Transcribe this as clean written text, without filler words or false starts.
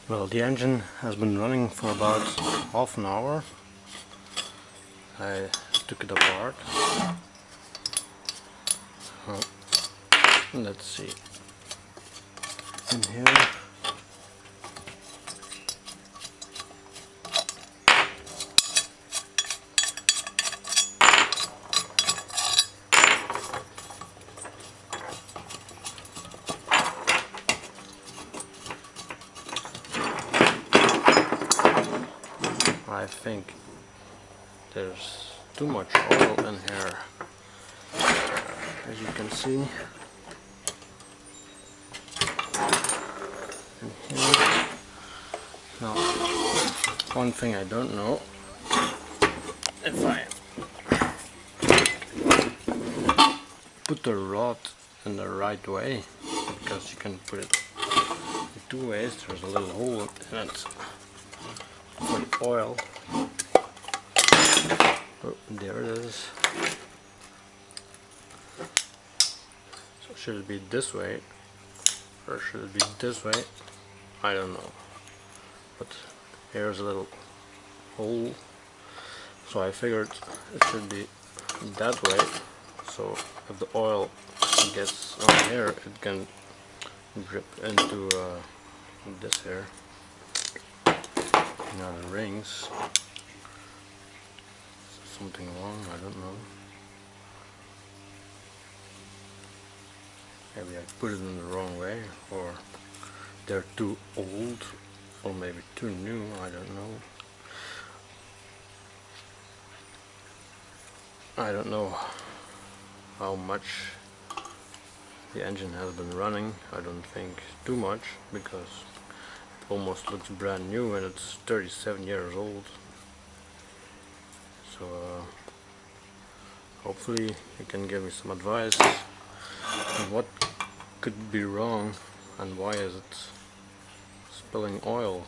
Well, the engine has been running for about half an hour. I took it apart. So, let's see. In here, I think there's too much oil in here, as you can see. In here. Now, one thing I don't know, if I put the rod in the right way, because you can put it in two ways. There's a little hole in it for the oil. Oh, there it is. So should it be this way or should it be this way? I don't know. But here's a little hole, so I figured it should be that way. So if the oil gets on here, it can drip into this here. Now the rings. Something wrong, I don't know. Maybe I put it in the wrong way, or they're too old, or maybe too new, I don't know. I don't know how much the engine has been running. I don't think too much, because it almost looks brand new and it's 37 years old. So hopefully you can give me some advice on what could be wrong and why is it spilling oil.